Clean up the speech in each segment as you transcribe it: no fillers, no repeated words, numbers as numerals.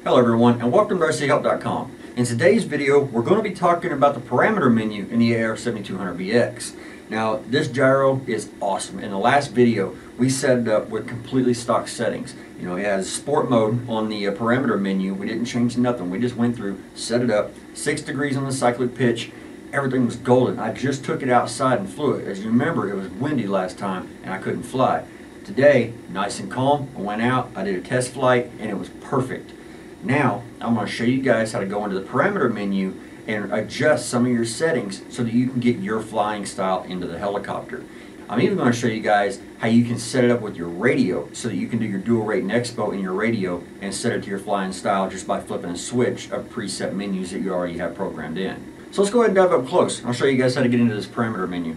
Hello everyone, and welcome to RcHelpDotCom. In today's video, we're going to be talking about the parameter menu in the AR7200BX. Now, this gyro is awesome. In the last video, we set it up with completely stock settings. You know, it has sport mode on the parameter menu. We didn't change nothing. We just went through, set it up, 6 degrees on the cyclic pitch. Everything was golden. I just took it outside and flew it. As you remember, it was windy last time, and I couldn't fly. Today, nice and calm, I went out, I did a test flight, and it was perfect. Now, I'm going to show you guys how to go into the parameter menu and adjust some of your settings so that you can get your flying style into the helicopter. I'm even going to show you guys how you can set it up with your radio so that you can do your dual rate and expo in your radio and set it to your flying style just by flipping a switch of preset menus that you already have programmed in. So let's go ahead and dive up close. I'll show you guys how to get into this parameter menu.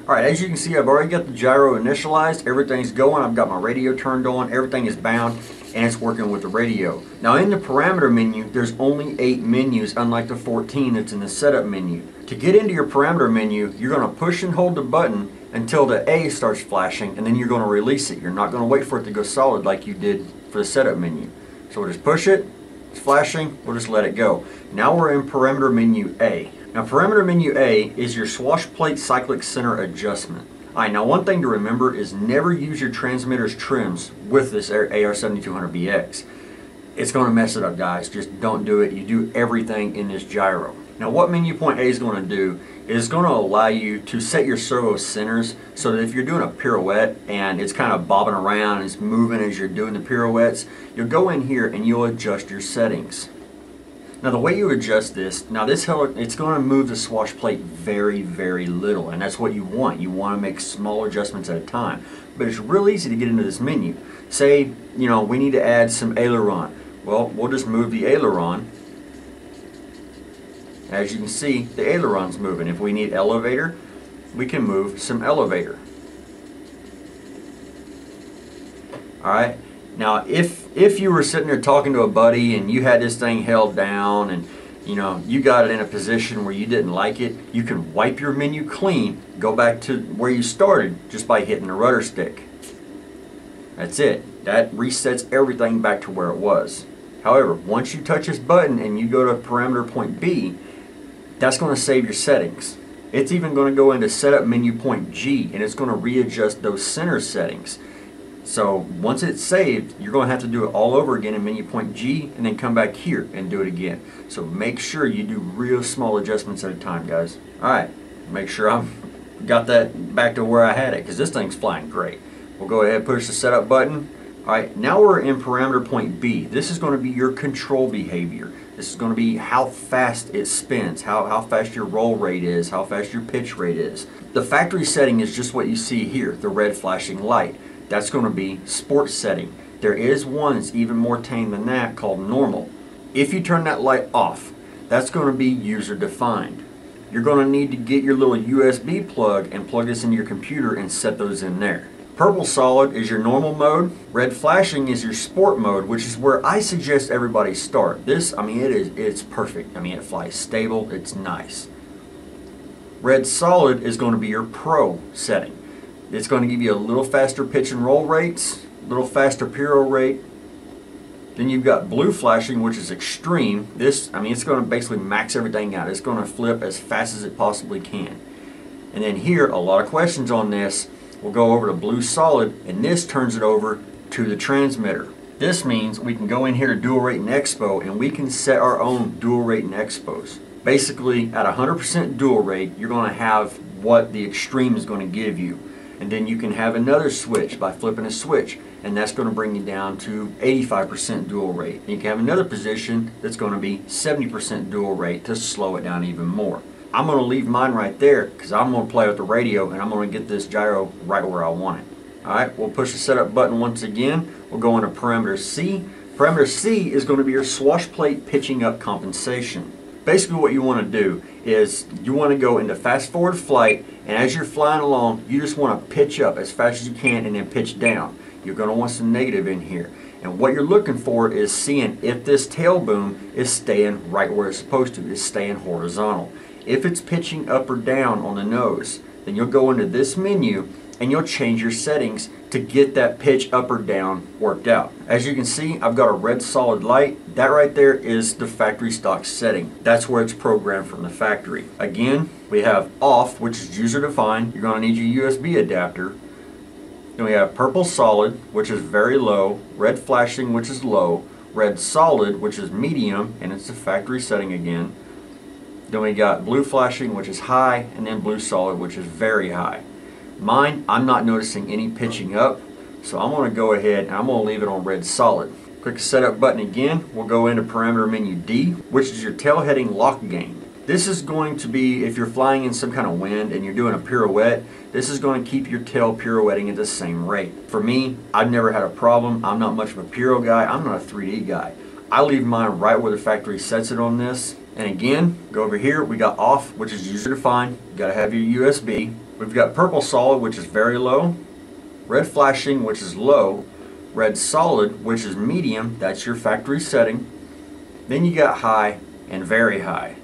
Alright, as you can see, I've already got the gyro initialized. Everything's going. I've got my radio turned on. Everything is bound, and it's working with the radio. Now, in the parameter menu, there's only 8 menus, unlike the 14 that's in the setup menu. To get into your parameter menu, you're going to push and hold the button until the A starts flashing, and then you're going to release it. You're not going to wait for it to go solid like you did for the setup menu. So we'll just push it. It's flashing. We'll just let it go. Now we're in parameter menu A. Now, parameter menu A is your swash plate cyclic center adjustment. Alright, now one thing to remember is never use your transmitter's trims with this AR7200BX. It's going to mess it up, guys. Just don't do it. You do everything in this gyro. Now, what menu point A is going to do is going to allow you to set your servo centers so that if you're doing a pirouette and it's kind of bobbing around and it's moving as you're doing the pirouettes, you'll go in here and you'll adjust your settings. Now, the way you adjust this, now it's going to move the swash plate very, very little, and that's what you want. You want to make small adjustments at a time. But it's real easy to get into this menu. Say, you know, we need to add some aileron. Well, we'll just move the aileron. As you can see, the aileron's moving. If we need elevator, we can move some elevator. Alright. Now, if you were sitting there talking to a buddy and you had this thing held down and you know you got it in a position where you didn't like it, you can wipe your menu clean, go back to where you started just by hitting the rudder stick. That's it. That resets everything back to where it was. However, once you touch this button and you go to parameter point B, that's going to save your settings. It's even going to go into setup menu point G and it's going to readjust those center settings. So once it's saved, you're going to have to do it all over again in menu point G and then come back here and do it again. So make sure you do real small adjustments at a time, guys. Alright, make sure I've got that back to where I had it because this thing's flying great. We'll go ahead and push the setup button. Alright, now we're in parameter point B. This is going to be your control behavior. This is going to be how fast it spins, how fast your roll rate is, how fast your pitch rate is. The factory setting is just what you see here, the red flashing light. That's going to be sports setting. There is one that's even more tame than that called normal. If you turn that light off, that's going to be user defined. You're going to need to get your little USB plug and plug this into your computer and set those in there. Purple solid is your normal mode. Red flashing is your sport mode, which is where I suggest everybody start. This, I mean, it's perfect. I mean, it flies stable. It's nice. Red solid is going to be your pro setting. It's going to give you a little faster pitch and roll rates, a little faster piro rate. Then you've got blue flashing, which is extreme. This, I mean, it's going to basically max everything out. It's going to flip as fast as it possibly can. And then here, a lot of questions on this. We'll go over to blue solid, and this turns it over to the transmitter. This means we can go in here to dual rate and expo, and we can set our own dual rate and expos. Basically, at 100% dual rate, you're going to have what the extreme is going to give you. And then you can have another switch by flipping a switch, and that's going to bring you down to 85% dual rate. And you can have another position that's going to be 70% dual rate to slow it down even more. I'm going to leave mine right there because I'm going to play with the radio and I'm going to get this gyro right where I want it. Alright, we'll push the setup button once again. We'll go into parameter C. Parameter C is going to be your swash plate pitching up compensation. Basically what you want to do is you want to go into fast forward flight, and as you're flying along you just want to pitch up as fast as you can and then pitch down. You're going to want some negative in here, and what you're looking for is seeing if this tail boom is staying right where it's supposed to. It's staying horizontal. If it's pitching up or down on the nose, then you'll go into this menu and you'll change your settings to get that pitch up or down worked out. As you can see, I've got a red solid light. That right there is the factory stock setting. That's where it's programmed from the factory. Again, we have off, which is user defined. You're going to need your USB adapter. Then we have purple solid, which is very low, red flashing, which is low, red solid, which is medium, and it's the factory setting again. Then we got blue flashing, which is high, and then blue solid, which is very high. Mine, I'm not noticing any pitching up, so I'm going to go ahead and I'm going to leave it on red solid. Click the setup button again. We'll go into parameter menu D, which is your tail heading lock gain. This is going to be, if you're flying in some kind of wind and you're doing a pirouette, this is going to keep your tail pirouetting at the same rate. For me, I've never had a problem. I'm not much of a Piro guy. I'm not a 3D guy. I leave mine right where the factory sets it on this. And again, go over here, we got off, which is user defined. You gotta have your USB. We've got purple solid, which is very low, red flashing, which is low, red solid, which is medium, that's your factory setting. Then you got high and very high.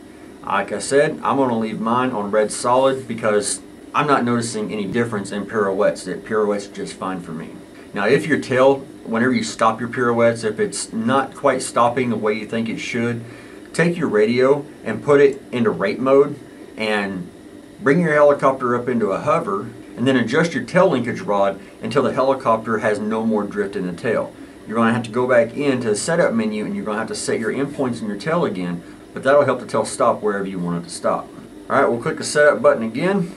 Like I said, I'm gonna leave mine on red solid because I'm not noticing any difference in pirouettes. It pirouettes just fine for me. Now if your tail, whenever you stop your pirouettes, if it's not quite stopping the way you think it should, take your radio and put it into rate mode and bring your helicopter up into a hover and then adjust your tail linkage rod until the helicopter has no more drift in the tail. You're going to have to go back into the setup menu and you're going to have to set your endpoints in your tail again, but that'll help the tail stop wherever you want it to stop. Alright, we'll click the setup button again.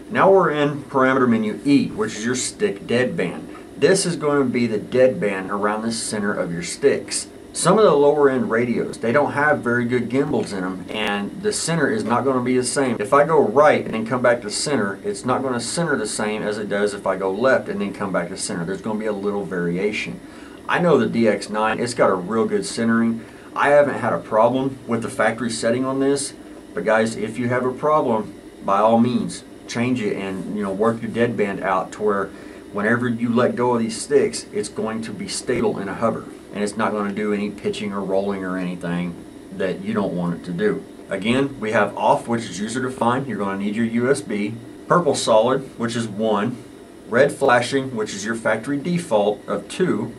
Now we're in parameter menu E, which is your stick deadband. This is going to be the deadband around the center of your sticks. Some of the lower end radios, they don't have very good gimbals in them, and the center is not going to be the same. If I go right and then come back to center, it's not going to center the same as it does if I go left and then come back to center. There's going to be a little variation. I know the DX9, it's got a real good centering. I haven't had a problem with the factory setting on this, but guys, if you have a problem, by all means, change it and work your deadband out to where whenever you let go of these sticks, it's going to be stable in a hover. And it's not going to do any pitching or rolling or anything that you don't want it to do. Again, we have off, which is user defined. You're going to need your USB. Purple solid, which is 1. Red flashing, which is your factory default of 2.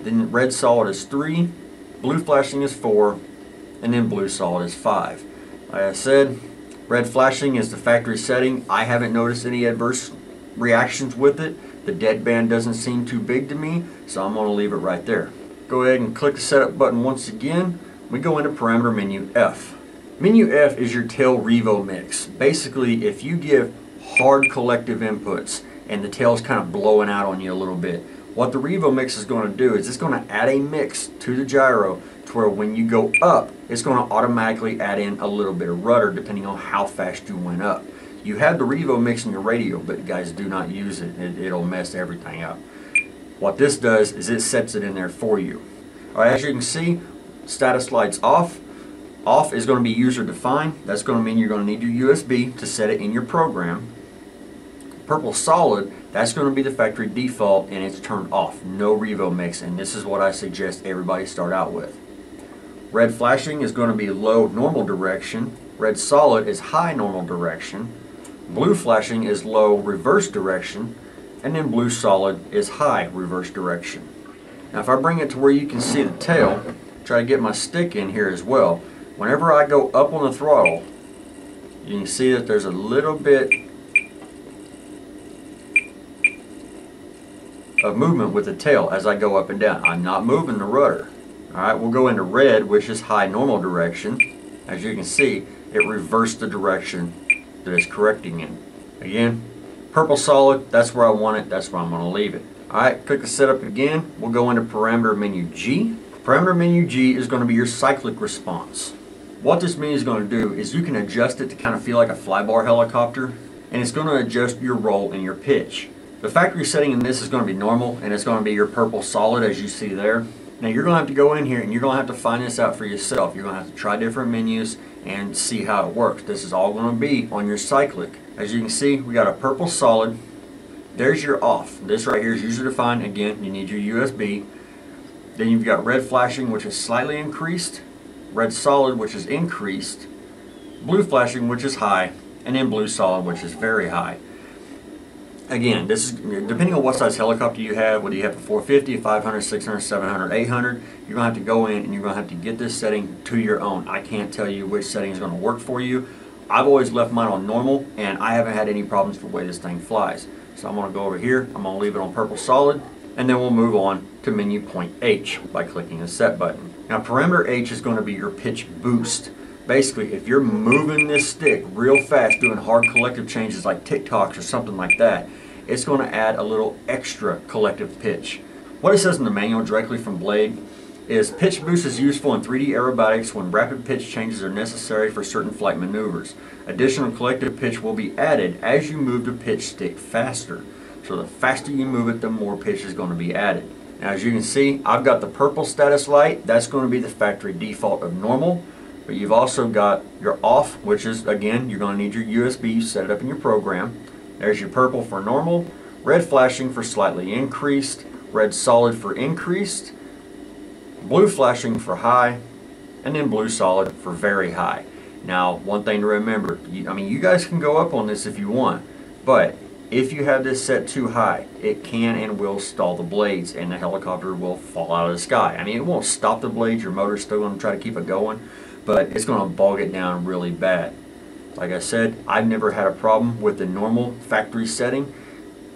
Then red solid is 3. Blue flashing is 4. And then blue solid is 5. Like I said, red flashing is the factory setting. I haven't noticed any adverse reactions with it. The deadband doesn't seem too big to me, so I'm going to leave it right there. Go ahead and click the setup button once again. We go into parameter menu F. Menu F is your tail Revo mix. Basically, if you give hard collective inputs and the tail's kind of blowing out on you a little bit, what the Revo mix is going to do is it's going to add a mix to the gyro to where when you go up, it's going to automatically add in a little bit of rudder depending on how fast you went up. You have the Revo mix in your radio, but guys, do not use it. It'll mess everything up. What this does is it sets it in there for you. Alright, as you can see, status light's off. Off is going to be user defined. That's going to mean you're going to need your USB to set it in your program. Purple solid, that's going to be the factory default and it's turned off. No Revo mix, and this is what I suggest everybody start out with. Red flashing is going to be low normal direction. Red solid is high normal direction. Blue flashing is low reverse direction. And then blue solid is high reverse direction. Now if I bring it to where you can see the tail, try to get my stick in here as well. Whenever I go up on the throttle, you can see that there's a little bit of movement with the tail as I go up and down. I'm not moving the rudder. Alright, we'll go into red, which is high normal direction. As you can see, it reversed the direction that it's correcting in. Again, purple solid, that's where I want it, that's where I'm going to leave it. Alright, click the setup again. We'll go into parameter menu G. Parameter menu G is going to be your cyclic response. What this menu is going to do is you can adjust it to kind of feel like a flybar helicopter, and it's going to adjust your roll and your pitch. The factory setting in this is going to be normal, and it's going to be your purple solid as you see there. Now you're going to have to go in here and you're going to have to find this out for yourself. You're going to have to try different menus and see how it works. This is all going to be on your cyclic. As you can see, we got a purple solid. There's your off. This right here is user defined. Again, you need your USB. Then you've got red flashing, which is slightly increased, red solid, which is increased, blue flashing, which is high, and then blue solid, which is very high. Again, this is depending on what size helicopter you have, whether you have a 450, 500, 600, 700, 800, you're going to have to go in and you're going to have to get this setting to your own. I can't tell you which setting is going to work for you. I've always left mine on normal and I haven't had any problems with the way this thing flies. So I'm going to go over here, I'm going to leave it on purple solid, and then we'll move on to menu point H by clicking the set button. Now parameter H is going to be your pitch boost. Basically, if you're moving this stick real fast, doing hard collective changes like TikToks or something like that, it's going to add a little extra collective pitch. What it says in the manual directly from Blade is pitch boost is useful in 3D aerobatics when rapid pitch changes are necessary for certain flight maneuvers. Additional collective pitch will be added as you move the pitch stick faster. So the faster you move it, the more pitch is going to be added. Now as you can see, I've got the purple status light. That's going to be the factory default of normal. But you've also got your off, which is, again, you're going to need your USB, set it up in your program. There's your purple for normal, red flashing for slightly increased, red solid for increased, blue flashing for high, and then blue solid for very high. Now, one thing to remember, you guys can go up on this if you want, but if you have this set too high, it can and will stall the blades and the helicopter will fall out of the sky. It won't stop the blades, your motor's still going to try to keep it going, but it's going to bog it down really bad. Like I said, I've never had a problem with the normal factory setting.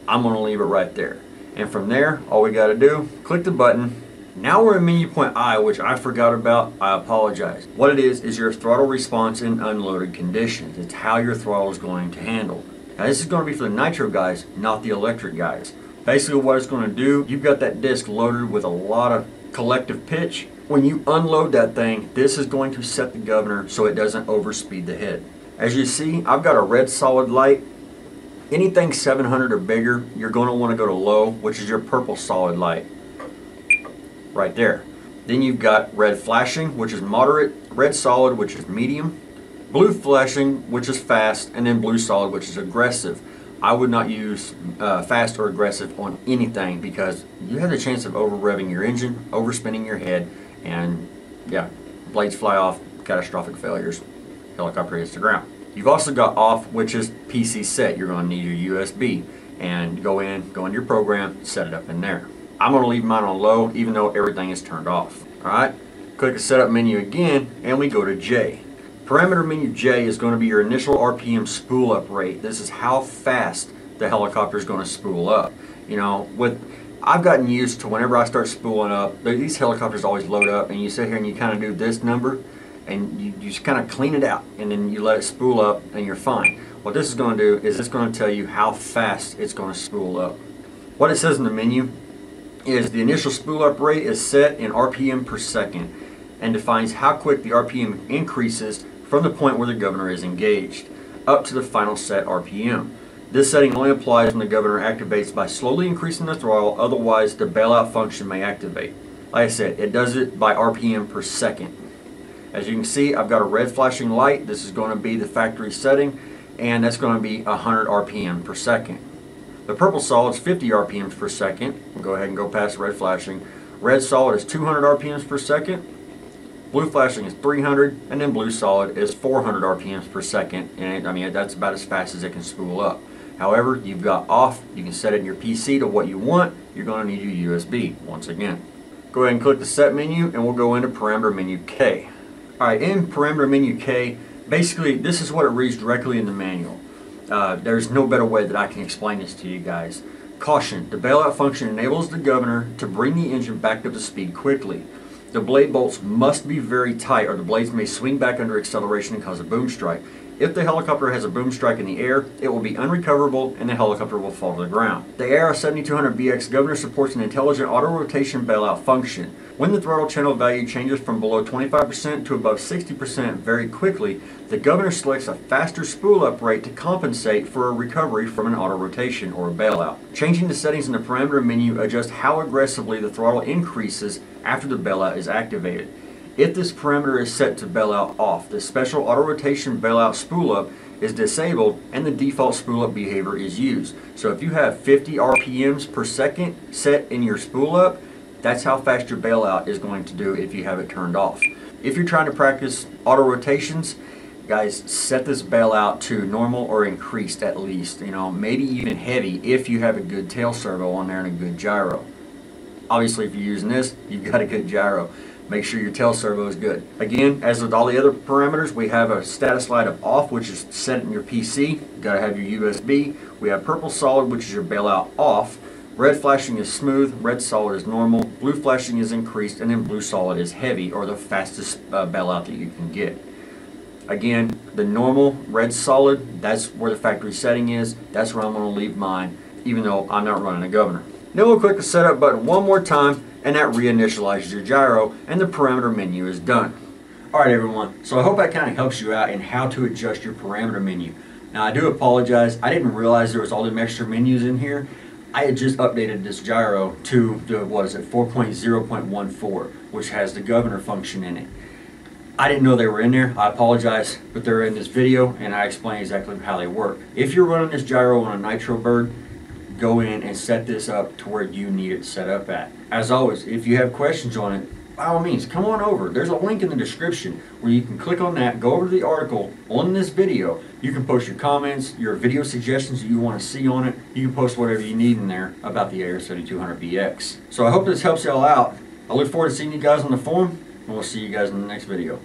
I'm going to leave it right there. And from there, all we got to do, click the button. Now we're in menu point I, which I forgot about. I apologize. What it is your throttle response in unloaded conditions. It's how your throttle is going to handle. Now this is going to be for the nitro guys, not the electric guys. Basically what it's going to do, you've got that disc loaded with a lot of collective pitch. When you unload that thing, this is going to set the governor so it doesn't overspeed the head. As you see, I've got a red solid light. Anything 700 or bigger, you're going to want to go to low, which is your purple solid light. Right there. Then you've got red flashing, which is moderate, red solid, which is medium, blue flashing, which is fast, and then blue solid, which is aggressive. I would not use fast or aggressive on anything because you have the chance of over revving your engine, overspinning your head, and yeah, blades fly off, catastrophic failures, helicopter hits the ground. You've also got off, which is PC set. You're going to need your USB and go into your program, set it up in there. I'm going to leave mine on low even though everything is turned off. Alright, click the setup menu again and we go to J. Parameter menu J is going to be your initial RPM spool up rate. This is how fast the helicopter is going to spool up. I've gotten used to whenever I start spooling up, these helicopters always load up and you sit here and you kind of do this number and you just kind of clean it out and then you let it spool up and you're fine. What this is going to do is it's going to tell you how fast it's going to spool up. What it says in the menu is the initial spool up rate is set in RPM per second and defines how quick the RPM increases from the point where the governor is engaged up to the final set RPM. This setting only applies when the governor activates by slowly increasing the throttle, otherwise the bailout function may activate. Like I said, it does it by RPM per second. As you can see, I've got a red flashing light. This is going to be the factory setting, and that's going to be 100 RPM per second. The purple solid is 50 RPMs per second. We'll go ahead and go past red flashing. Red solid is 200 RPMs per second. Blue flashing is 300, and then blue solid is 400 RPMs per second. And that's about as fast as it can spool up. However, you've got off. You can set it in your PC to what you want. You're going to need your USB once again. Go ahead and click the set menu, and we'll go into parameter menu K. Alright, in parameter menu K, basically this is what it reads directly in the manual. There's no better way that I can explain this to you guys. Caution, the bailout function enables the governor to bring the engine back up to speed quickly. The blade bolts must be very tight or the blades may swing back under acceleration and cause a boom strike. If the helicopter has a boom strike in the air, it will be unrecoverable and the helicopter will fall to the ground. The AR7200BX governor supports an intelligent auto-rotation bailout function. When the throttle channel value changes from below 25% to above 60% very quickly, the governor selects a faster spool up rate to compensate for a recovery from an auto-rotation or a bailout. Changing the settings in the parameter menu adjusts how aggressively the throttle increases after the bailout is activated. If this parameter is set to bailout off, the special auto-rotation bailout spool up is disabled and the default spool up behavior is used. So if you have 50 RPMs per second set in your spool up, that's how fast your bailout is going to do if you have it turned off. If you're trying to practice auto rotations, guys, set this bailout to normal or increased at least, you know, maybe even heavy if you have a good tail servo on there and a good gyro. Obviously, if you're using this, you've got a good gyro. Make sure your tail servo is good. Again, as with all the other parameters, we have a status light of off, which is set in your PC. You've got to have your USB. We have purple solid, which is your bailout off. Red flashing is smooth, red solid is normal, blue flashing is increased, and then blue solid is heavy, or the fastest bailout that you can get. Again, the normal red solid, that's where the factory setting is. That's where I'm going to leave mine, even though I'm not running a governor. Then we'll click the setup button one more time, and that reinitializes your gyro, and the parameter menu is done. Alright everyone, so I hope that kind of helps you out in how to adjust your parameter menu. Now I do apologize, I didn't realize there was all them extra menus in here. I had just updated this gyro to the, 4.0.14, which has the governor function in it. I didn't know they were in there. I apologize, but they're in this video and I explain exactly how they work. If you're running this gyro on a nitro bird, go in and set this up to where you need it set up at. As always, if you have questions on it, by all means, come on over. There's a link in the description where you can click on that, go over to the article on this video. You can post your comments, your video suggestions that you want to see on it. You can post whatever you need in there about the AR7200BX. So I hope this helps y'all out. I look forward to seeing you guys on the forum, and we'll see you guys in the next video.